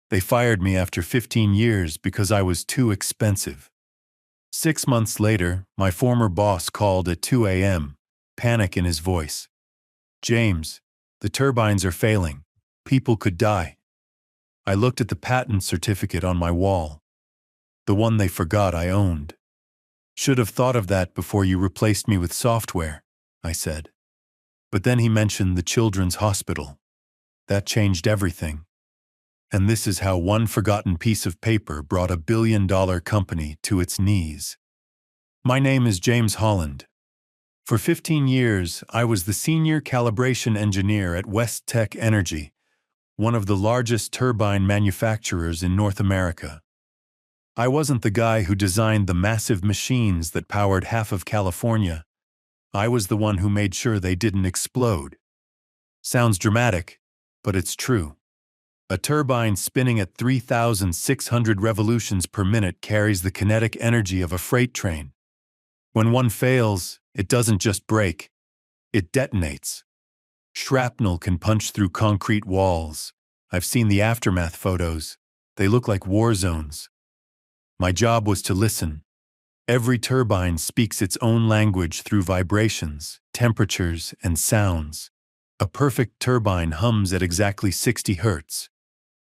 They fired me after 15 years because I was too expensive. 6 months later, my former boss called at 2 a.m., panic in his voice. "James, the turbines are failing. People could die." I looked at the patent certificate on my wall. The one they forgot I owned. "Should have thought of that before you replaced me with software," I said. But then he mentioned the children's hospital. That changed everything. And this is how one forgotten piece of paper brought a billion-dollar company to its knees. My name is James Holland. For 15 years, I was the senior calibration engineer at West Tech Energy, one of the largest turbine manufacturers in North America. I wasn't the guy who designed the massive machines that powered half of California. I was the one who made sure they didn't explode. Sounds dramatic, but it's true. A turbine spinning at 3,600 revolutions per minute carries the kinetic energy of a freight train. When one fails, it doesn't just break, it detonates. Shrapnel can punch through concrete walls. I've seen the aftermath photos. They look like war zones. My job was to listen. Every turbine speaks its own language through vibrations, temperatures, and sounds. A perfect turbine hums at exactly 60 Hz.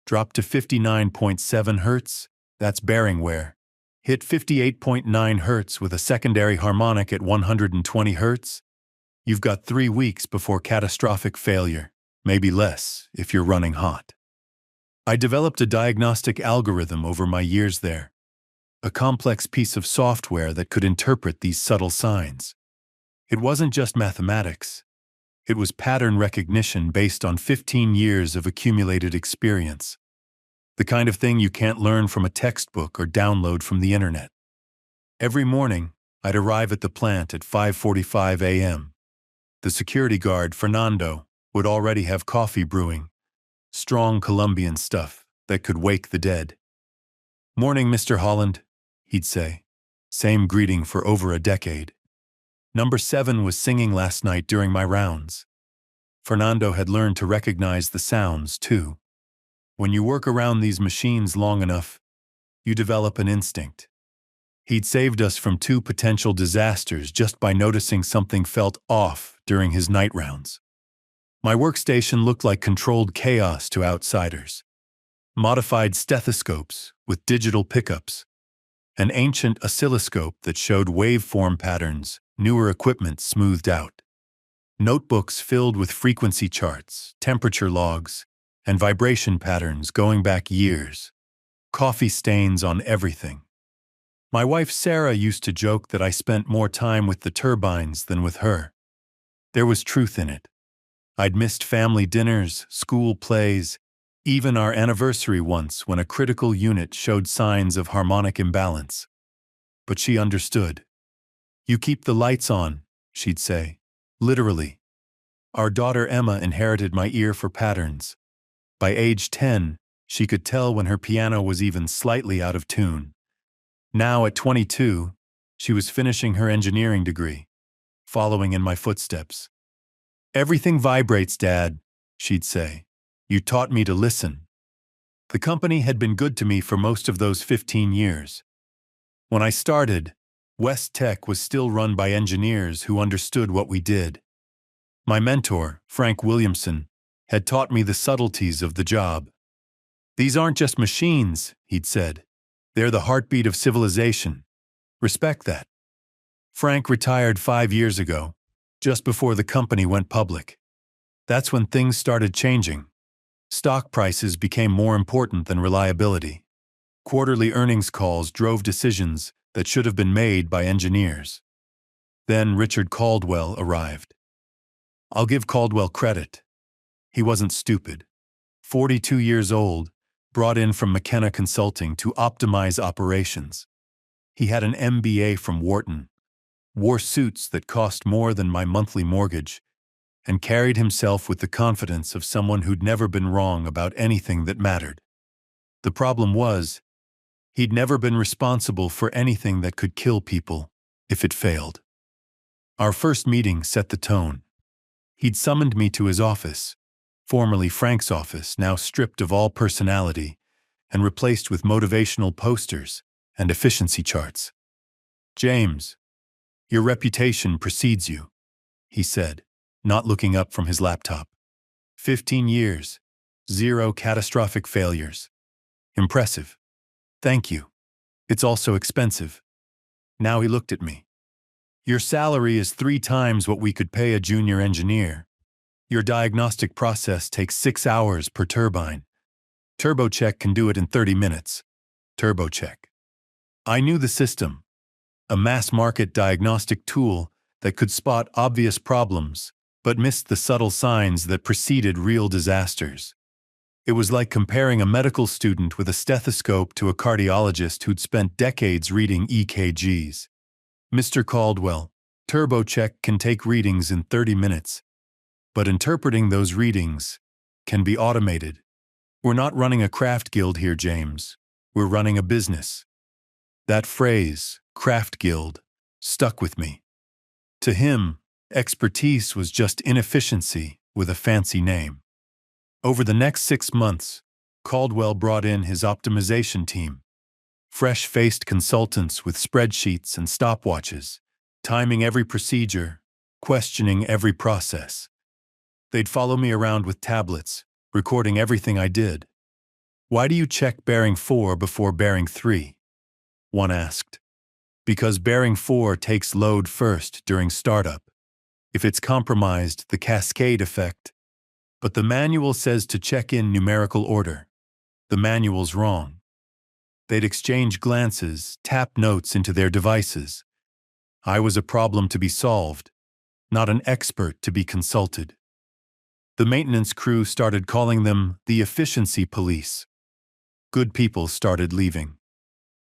Drop to 59.7 Hz, that's bearing wear. Hit 58.9 Hz with a secondary harmonic at 120 Hz. You've got 3 weeks before catastrophic failure, maybe less if you're running hot. I developed a diagnostic algorithm over my years there. A complex piece of software that could interpret these subtle signs. It wasn't just mathematics. It was pattern recognition based on 15 years of accumulated experience. The kind of thing you can't learn from a textbook or download from the internet. Every morning, I'd arrive at the plant at 5:45 a.m. The security guard, Fernando, would already have coffee brewing. Strong Colombian stuff that could wake the dead. "Morning, Mr. Holland," he'd say. Same greeting for over a decade. Number 7 was singing last night during my rounds. Fernando had learned to recognize the sounds, too. When you work around these machines long enough, you develop an instinct. He'd saved us from 2 potential disasters just by noticing something felt off during his night rounds. My workstation looked like controlled chaos to outsiders. Modified stethoscopes with digital pickups. An ancient oscilloscope that showed waveform patterns, newer equipment smoothed out. Notebooks filled with frequency charts, temperature logs, and vibration patterns going back years. Coffee stains on everything. My wife Sarah used to joke that I spent more time with the turbines than with her. There was truth in it. I'd missed family dinners, school plays, even our anniversary once when a critical unit showed signs of harmonic imbalance. But she understood. "You keep the lights on," she'd say. Literally. Our daughter Emma inherited my ear for patterns. By age 10, she could tell when her piano was even slightly out of tune. Now at 22, she was finishing her engineering degree, following in my footsteps. "Everything vibrates, Dad," she'd say. "You taught me to listen." The company had been good to me for most of those 15 years. When I started, West Tech was still run by engineers who understood what we did. My mentor, Frank Williamson, had taught me the subtleties of the job. "These aren't just machines," he'd said. "They're the heartbeat of civilization. Respect that." Frank retired 5 years ago, just before the company went public. That's when things started changing. Stock prices became more important than reliability. Quarterly earnings calls drove decisions that should have been made by engineers. Then Richard Caldwell arrived. I'll give Caldwell credit. He wasn't stupid. 42 years old, brought in from McKenna Consulting to optimize operations. He had an MBA from Wharton, wore suits that cost more than my monthly mortgage, and carried himself with the confidence of someone who'd never been wrong about anything that mattered. The problem was, he'd never been responsible for anything that could kill people if it failed. Our first meeting set the tone. He'd summoned me to his office, formerly Frank's office, now stripped of all personality, and replaced with motivational posters and efficiency charts. "James, your reputation precedes you," he said, not looking up from his laptop. 15 years, 0 catastrophic failures. Impressive. Thank you. It's also expensive. Now he looked at me. "Your salary is 3 times what we could pay a junior engineer. Your diagnostic process takes 6 hours per turbine. TurboCheck can do it in 30 minutes. TurboCheck." I knew the system, a mass-market diagnostic tool that could spot obvious problems, but missed the subtle signs that preceded real disasters. It was like comparing a medical student with a stethoscope to a cardiologist who'd spent decades reading EKGs. "Mr. Caldwell, TurboCheck can take readings in 30 minutes, but interpreting those readings can be automated. We're not running a craft guild here, James. We're running a business." That phrase, craft guild, stuck with me. To him, expertise was just inefficiency with a fancy name. Over the next 6 months, Caldwell brought in his optimization team, fresh-faced consultants with spreadsheets and stopwatches, timing every procedure, questioning every process. They'd follow me around with tablets, recording everything I did. "Why do you check bearing 4 before bearing 3? One asked. "Because bearing 4 takes load first during startup. If it's compromised, the cascade effect. But the manual says to check in numerical order. The manual's wrong." They'd exchange glances, tap notes into their devices. I was a problem to be solved, not an expert to be consulted. The maintenance crew started calling them the efficiency police. Good people started leaving.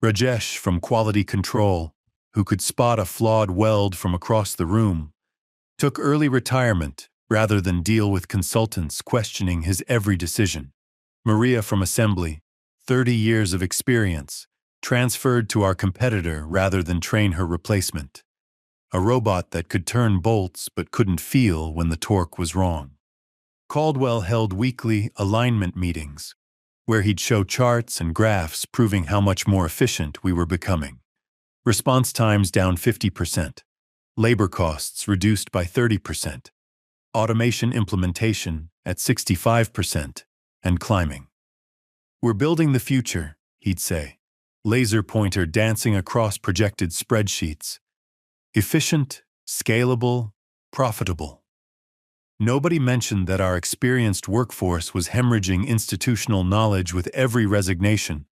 Rajesh from quality control, who could spot a flawed weld from across the room, took early retirement rather than deal with consultants questioning his every decision. Maria from assembly, 30 years of experience, transferred to our competitor rather than train her replacement. A robot that could turn bolts but couldn't feel when the torque was wrong. Caldwell held weekly alignment meetings, where he'd show charts and graphs proving how much more efficient we were becoming. Response times down 50%, labor costs reduced by 30%, automation implementation at 65%, and climbing. "We're building the future," he'd say, laser pointer dancing across projected spreadsheets. "Efficient, scalable, profitable." Nobody mentioned that our experienced workforce was hemorrhaging institutional knowledge with every resignation.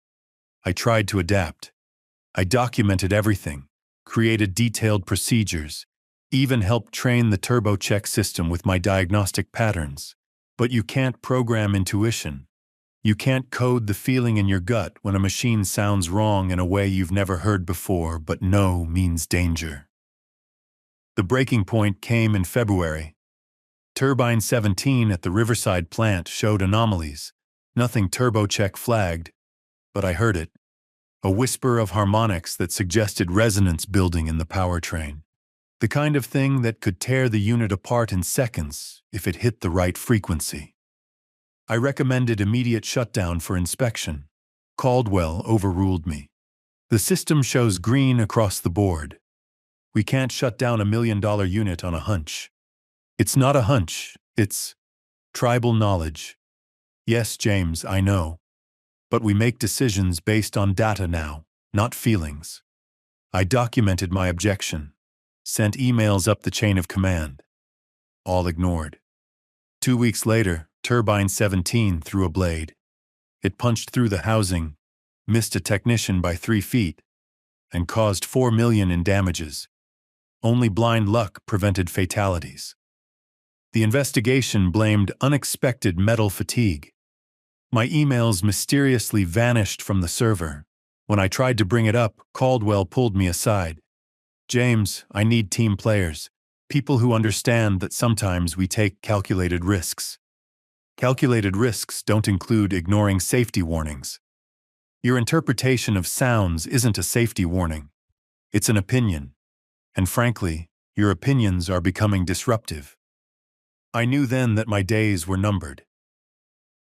I tried to adapt. I documented everything, created detailed procedures, even helped train the TurboCheck system with my diagnostic patterns. But you can't program intuition. You can't code the feeling in your gut when a machine sounds wrong in a way you've never heard before, but no means danger. The breaking point came in February. Turbine 17 at the Riverside plant showed anomalies. Nothing TurboCheck flagged, but I heard it. A whisper of harmonics that suggested resonance building in the powertrain. The kind of thing that could tear the unit apart in seconds if it hit the right frequency. I recommended immediate shutdown for inspection. Caldwell overruled me. "The system shows green across the board. We can't shut down $1 million unit on a hunch." "It's not a hunch, it's tribal knowledge." "Yes, James, I know. But we make decisions based on data now, not feelings." I documented my objection, sent emails up the chain of command. All ignored. 2 weeks later, Turbine 17 threw a blade. It punched through the housing, missed a technician by 3 feet, and caused $4 million in damages. Only blind luck prevented fatalities. The investigation blamed unexpected metal fatigue. My emails mysteriously vanished from the server. When I tried to bring it up, Caldwell pulled me aside. "James, I need team players, people who understand that sometimes we take calculated risks. Calculated risks don't include ignoring safety warnings. Your interpretation of sounds isn't a safety warning. It's an opinion. And frankly, your opinions are becoming disruptive." I knew then that my days were numbered.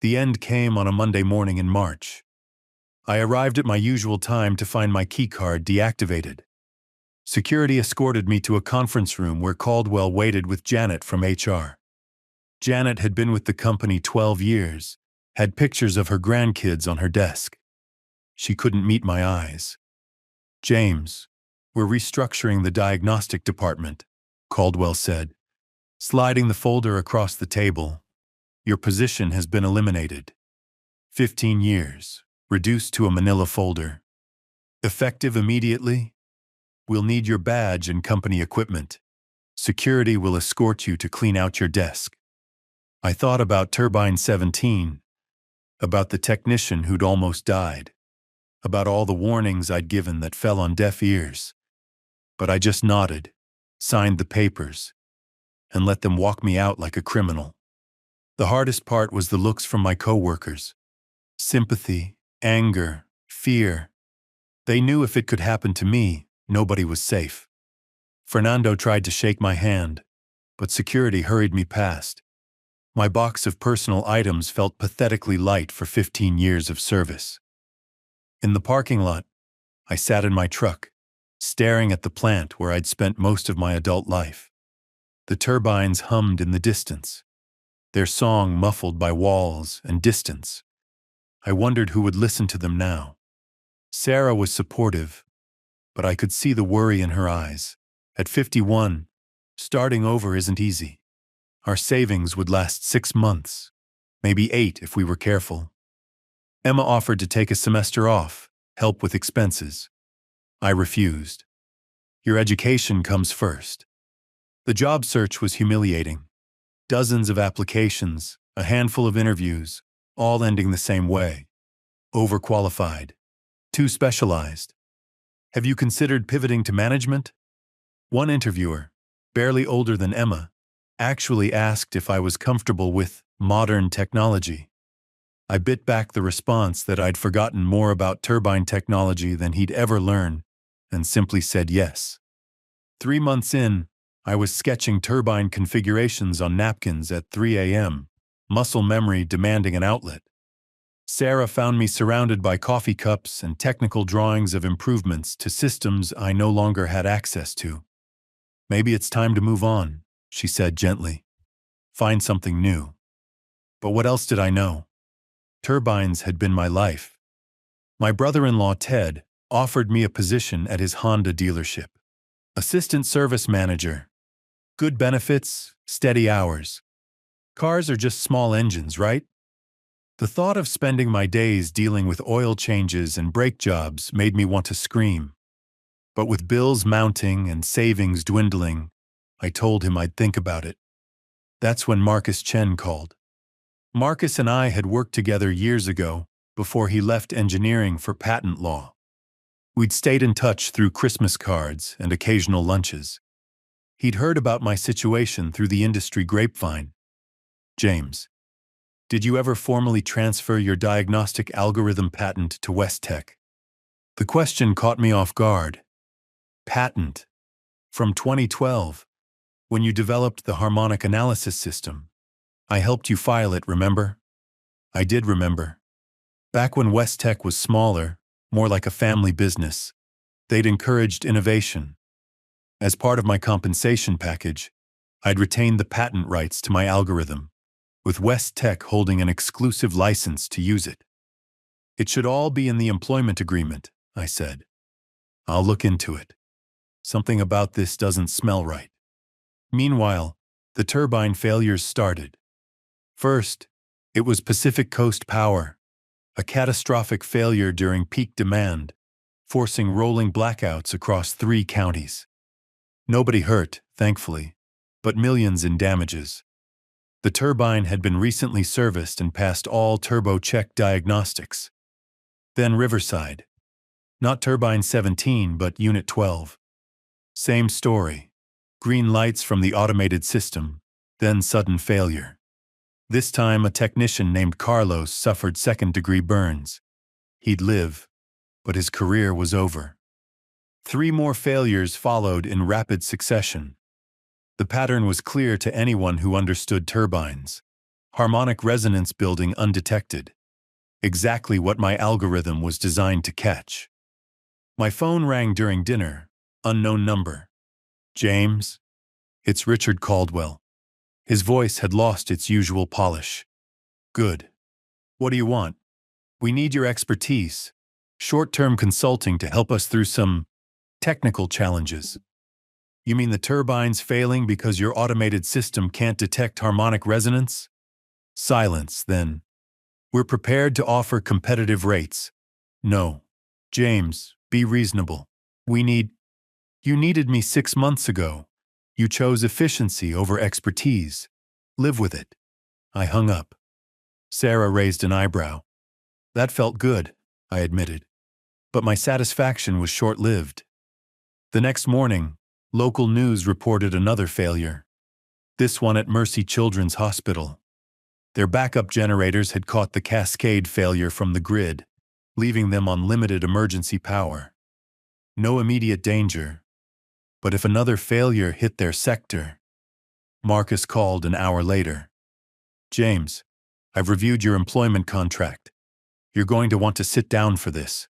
The end came on a Monday morning in March. I arrived at my usual time to find my keycard deactivated. Security escorted me to a conference room where Caldwell waited with Janet from HR. Janet had been with the company 12 years, had pictures of her grandkids on her desk. She couldn't meet my eyes. "James, we're restructuring the diagnostic department," Caldwell said, sliding the folder across the table. "Your position has been eliminated. 15 years, reduced to a manila folder. Effective immediately. We'll need your badge and company equipment. Security will escort you to clean out your desk." I thought about Turbine 17, about the technician who'd almost died, about all the warnings I'd given that fell on deaf ears. But I just nodded, signed the papers, and let them walk me out like a criminal. The hardest part was the looks from my coworkers. Sympathy, anger, fear. They knew if it could happen to me, nobody was safe. Fernando tried to shake my hand, but security hurried me past. My box of personal items felt pathetically light for 15 years of service. In the parking lot, I sat in my truck, staring at the plant where I'd spent most of my adult life. The turbines hummed in the distance, their song muffled by walls and distance. I wondered who would listen to them now. Sarah was supportive, but I could see the worry in her eyes. At 51, starting over isn't easy. Our savings would last 6 months, maybe 8 if we were careful. Emma offered to take a semester off, help with expenses. I refused. Your education comes first. The job search was humiliating. Dozens of applications, a handful of interviews, all ending the same way. Overqualified. Too specialized. "Have you considered pivoting to management?" One interviewer, barely older than Emma, actually asked if I was comfortable with modern technology. I bit back the response that I'd forgotten more about turbine technology than he'd ever learn, and simply said yes. 3 months in, I was sketching turbine configurations on napkins at 3 a.m., muscle memory demanding an outlet. Sarah found me surrounded by coffee cups and technical drawings of improvements to systems I no longer had access to. "Maybe it's time to move on," she said gently. "Find something new." But what else did I know? Turbines had been my life. My brother-in-law, Ted, offered me a position at his Honda dealership. Assistant service manager. Good benefits, steady hours. Cars are just small engines, right? The thought of spending my days dealing with oil changes and brake jobs made me want to scream. But with bills mounting and savings dwindling, I told him I'd think about it. That's when Marcus Chen called. Marcus and I had worked together years ago, before he left engineering for patent law. We'd stayed in touch through Christmas cards and occasional lunches. He'd heard about my situation through the industry grapevine. "James, did you ever formally transfer your diagnostic algorithm patent to West Tech?" The question caught me off guard. Patent. From 2012. When you developed the harmonic analysis system. I helped you file it, remember? I did remember. Back when West Tech was smaller, more like a family business, they'd encouraged innovation. As part of my compensation package, I'd retained the patent rights to my algorithm, with West Tech holding an exclusive license to use it. "It should all be in the employment agreement," I said. "I'll look into it. Something about this doesn't smell right." Meanwhile, the turbine failures started. First, it was Pacific Coast Power, a catastrophic failure during peak demand, forcing rolling blackouts across 3 counties. Nobody hurt, thankfully, but millions in damages. The turbine had been recently serviced and passed all turbo check diagnostics. Then Riverside. Not Turbine 17, but Unit 12. Same story. Green lights from the automated system, then sudden failure. This time, a technician named Carlos suffered second-degree burns. He'd live, but his career was over. 3 more failures followed in rapid succession. The pattern was clear to anyone who understood turbines. Harmonic resonance building undetected. Exactly what my algorithm was designed to catch. My phone rang during dinner. Unknown number. James? It's Richard Caldwell. His voice had lost its usual polish. Good. What do you want? We need your expertise. Short-term consulting to help us through some technical challenges. You mean the turbine's failing because your automated system can't detect harmonic resonance? Silence, then. We're prepared to offer competitive rates. No. James, be reasonable. You needed me 6 months ago. You chose efficiency over expertise. Live with it. I hung up. Sarah raised an eyebrow. That felt good, I admitted. But my satisfaction was short-lived. The next morning, local news reported another failure. This one at Mercy Children's Hospital. Their backup generators had caught the cascade failure from the grid, leaving them on limited emergency power. No immediate danger. But if another failure hit their sector... Marcus called an hour later. James, I've reviewed your employment contract. You're going to want to sit down for this.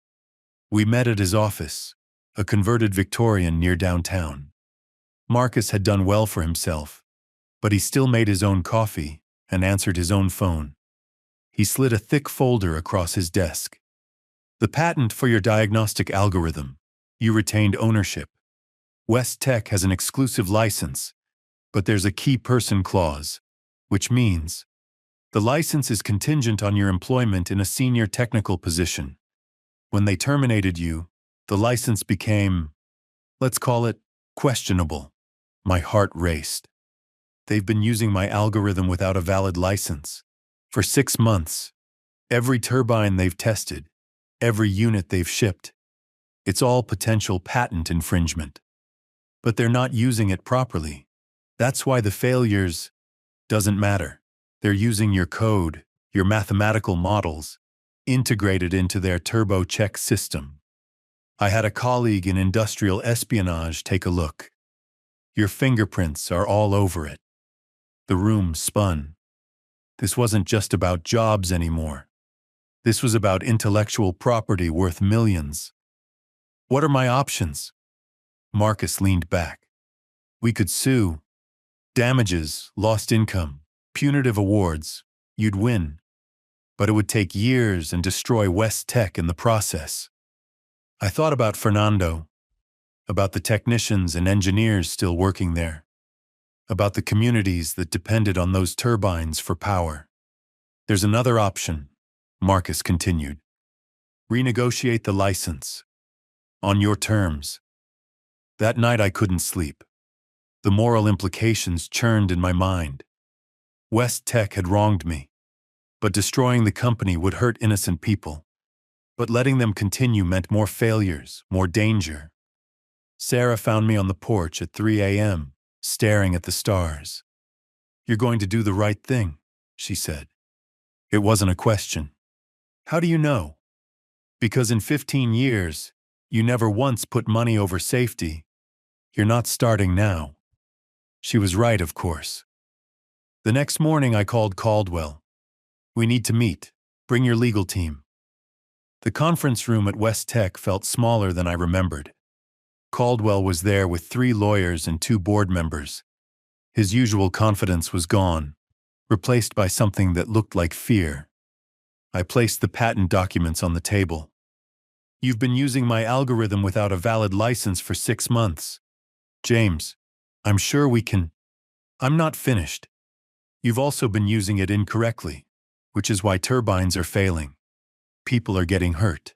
We met at his office, a converted Victorian near downtown. Marcus had done well for himself, but he still made his own coffee and answered his own phone. He slid a thick folder across his desk. The patent for your diagnostic algorithm. You retained ownership. West Tech has an exclusive license, but there's a key person clause, which means the license is contingent on your employment in a senior technical position. When they terminated you, the license became, let's call it, questionable. My heart raced. They've been using my algorithm without a valid license. For 6 months. Every turbine they've tested, every unit they've shipped. It's all potential patent infringement. But they're not using it properly. That's why the failures doesn't matter. They're using your code, your mathematical models, integrated into their turbo check system. I had a colleague in industrial espionage take a look. Your fingerprints are all over it. The room spun. This wasn't just about jobs anymore. This was about intellectual property worth millions. What are my options? Marcus leaned back. We could sue. Damages, lost income, punitive awards. You'd win. But it would take years and destroy West Tech in the process. I thought about Fernando, about the technicians and engineers still working there, about the communities that depended on those turbines for power. There's another option, Marcus continued. Renegotiate the license. On your terms. That night I couldn't sleep. The moral implications churned in my mind. West Tech had wronged me, but destroying the company would hurt innocent people. But letting them continue meant more failures, more danger. Sarah found me on the porch at 3 a.m., staring at the stars. You're going to do the right thing, she said. It wasn't a question. How do you know? Because in 15 years, you never once put money over safety. You're not starting now. She was right, of course. The next morning I called Caldwell. We need to meet. Bring your legal team. The conference room at West Tech felt smaller than I remembered. Caldwell was there with 3 lawyers and 2 board members. His usual confidence was gone, replaced by something that looked like fear. I placed the patent documents on the table. You've been using my algorithm without a valid license for 6 months. James, I'm sure we can... I'm not finished. You've also been using it incorrectly, which is why turbines are failing. People are getting hurt.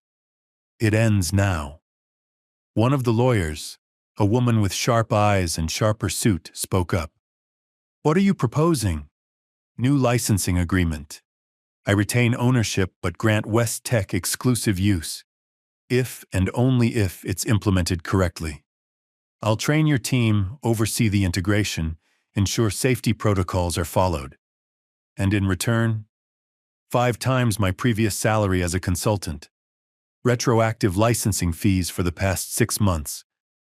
It ends now. One of the lawyers, a woman with sharp eyes and sharper suit, spoke up. What are you proposing? New licensing agreement. I retain ownership but grant West Tech exclusive use, if and only if it's implemented correctly. I'll train your team, oversee the integration, ensure safety protocols are followed. And in return, 5 times my previous salary as a consultant, retroactive licensing fees for the past 6 months,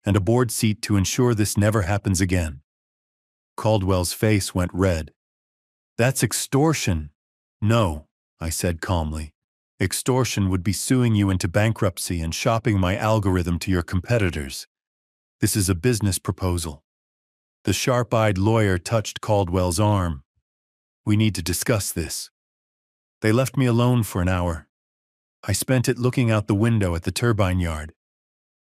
and a board seat to ensure this never happens again. Caldwell's face went red. That's extortion. No, I said calmly. Extortion would be suing you into bankruptcy and shopping my algorithm to your competitors. This is a business proposal. The sharp-eyed lawyer touched Caldwell's arm. We need to discuss this. They left me alone for an hour. I spent it looking out the window at the turbine yard,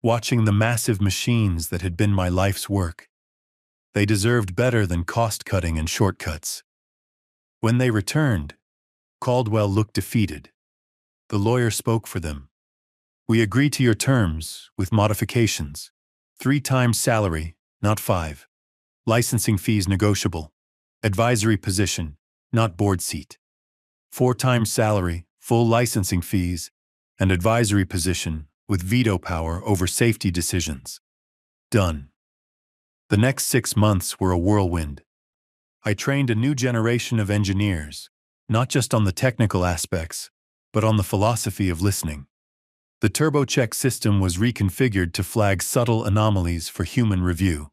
watching the massive machines that had been my life's work. They deserved better than cost-cutting and shortcuts. When they returned, Caldwell looked defeated. The lawyer spoke for them. We agree to your terms, with modifications. 3 times salary, not 5. Licensing fees negotiable. Advisory position, not board seat. 4 times salary, full licensing fees, and advisory position with veto power over safety decisions. Done. The next 6 months were a whirlwind. I trained a new generation of engineers, not just on the technical aspects, but on the philosophy of listening. The TurboCheck system was reconfigured to flag subtle anomalies for human review.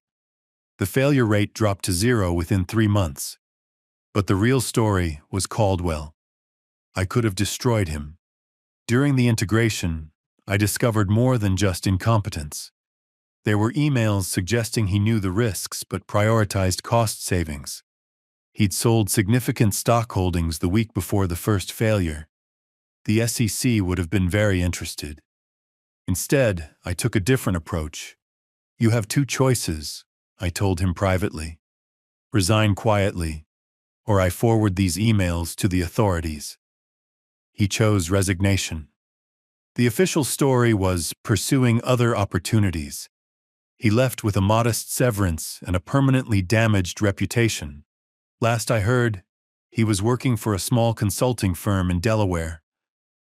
The failure rate dropped to 0 within 3 months. But the real story was Caldwell. I could have destroyed him. During the integration, I discovered more than just incompetence. There were emails suggesting he knew the risks but prioritized cost savings. He'd sold significant stock holdings the week before the first failure. The SEC would have been very interested. Instead, I took a different approach. You have 2 choices, I told him privately. Resign quietly, or I forward these emails to the authorities. He chose resignation. The official story was pursuing other opportunities. He left with a modest severance and a permanently damaged reputation. Last I heard, he was working for a small consulting firm in Delaware,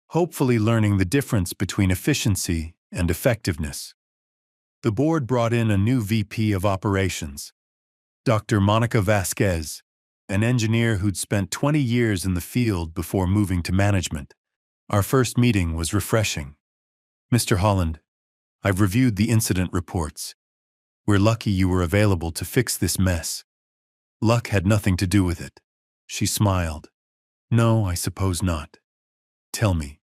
hopefully learning the difference between efficiency and effectiveness. The board brought in a new VP of operations, Dr. Monica Vasquez, an engineer who'd spent 20 years in the field before moving to management. Our first meeting was refreshing. Mr. Holland, I've reviewed the incident reports. We're lucky you were available to fix this mess. Luck had nothing to do with it. She smiled. No, I suppose not. Tell me,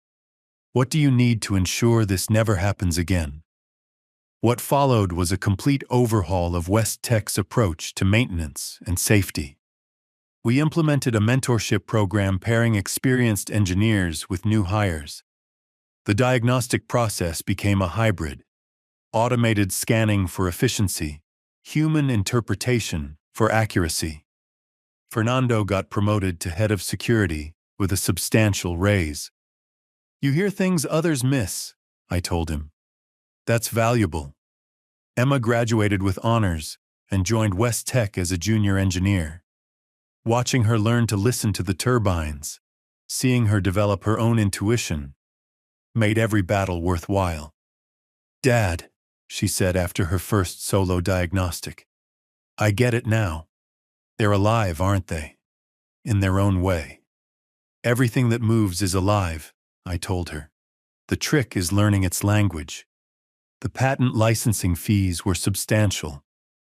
what do you need to ensure this never happens again? What followed was a complete overhaul of West Tech's approach to maintenance and safety. We implemented a mentorship program pairing experienced engineers with new hires. The diagnostic process became a hybrid: automated scanning for efficiency, human interpretation for accuracy. Fernando got promoted to head of security with a substantial raise. You hear things others miss, I told him. That's valuable. Emma graduated with honors and joined West Tech as a junior engineer. Watching her learn to listen to the turbines, seeing her develop her own intuition, made every battle worthwhile. Dad, she said after her first solo diagnostic, I get it now. They're alive, aren't they? In their own way. Everything that moves is alive, I told her. The trick is learning its language. The patent licensing fees were substantial,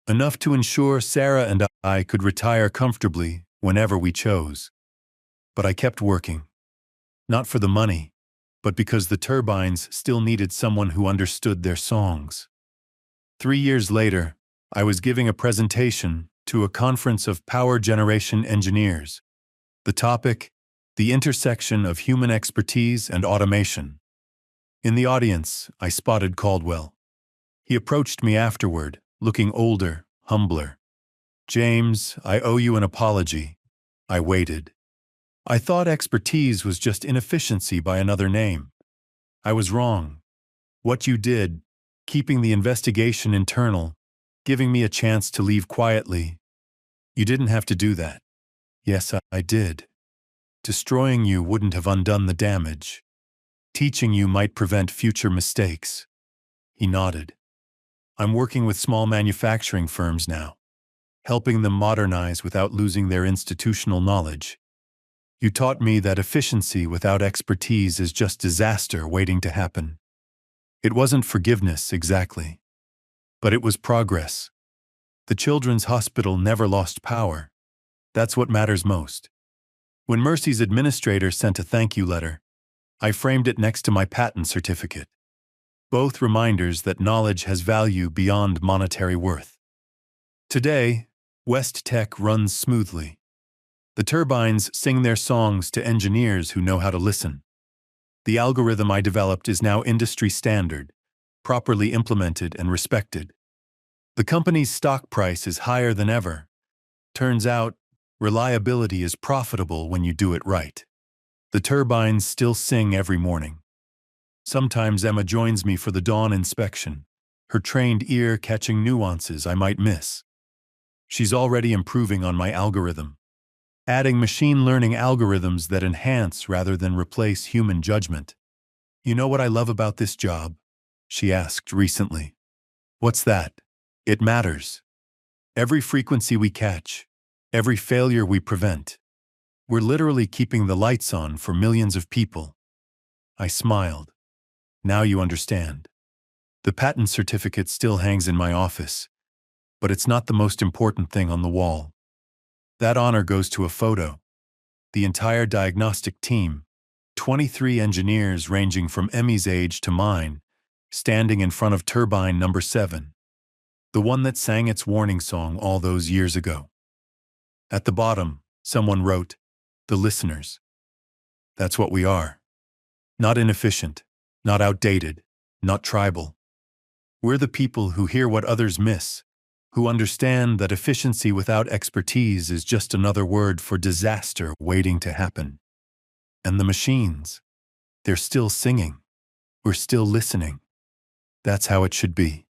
enough to ensure Sarah and I could retire comfortably whenever we chose. But I kept working. Not for the money, but because the turbines still needed someone who understood their songs. 3 years later, I was giving a presentation to a conference of power generation engineers. The topic, the intersection of human expertise and automation. In the audience, I spotted Caldwell. He approached me afterward, looking older, humbler. James, I owe you an apology. I waited. I thought expertise was just inefficiency by another name. I was wrong. What you did, keeping the investigation internal, giving me a chance to leave quietly, you didn't have to do that. Yes, I did. Destroying you wouldn't have undone the damage. Teaching you might prevent future mistakes. He nodded. I'm working with small manufacturing firms now, helping them modernize without losing their institutional knowledge. You taught me that efficiency without expertise is just disaster waiting to happen. It wasn't forgiveness exactly, but it was progress. The Children's Hospital never lost power. That's what matters most. When Mercy's administrator sent a thank you letter, I framed it next to my patent certificate. Both reminders that knowledge has value beyond monetary worth. Today, West Tech runs smoothly. The turbines sing their songs to engineers who know how to listen. The algorithm I developed is now industry standard, properly implemented and respected. The company's stock price is higher than ever. Turns out, reliability is profitable when you do it right. The turbines still sing every morning. Sometimes Emma joins me for the dawn inspection, her trained ear catching nuances I might miss. She's already improving on my algorithm, adding machine learning algorithms that enhance rather than replace human judgment. "You know what I love about this job?" she asked recently. "What's that?" "It matters. Every frequency we catch, every failure we prevent. We're literally keeping the lights on for millions of people." I smiled. "Now you understand." The patent certificate still hangs in my office, but it's not the most important thing on the wall. That honor goes to a photo. The entire diagnostic team, 23 engineers ranging from Emmy's age to mine, standing in front of turbine number 7, the one that sang its warning song all those years ago. At the bottom, someone wrote, "The listeners." That's what we are. Not inefficient, not outdated, not tribal. We're the people who hear what others miss, who understand that efficiency without expertise is just another word for disaster waiting to happen. And the machines, they're still singing. We're still listening. That's how it should be.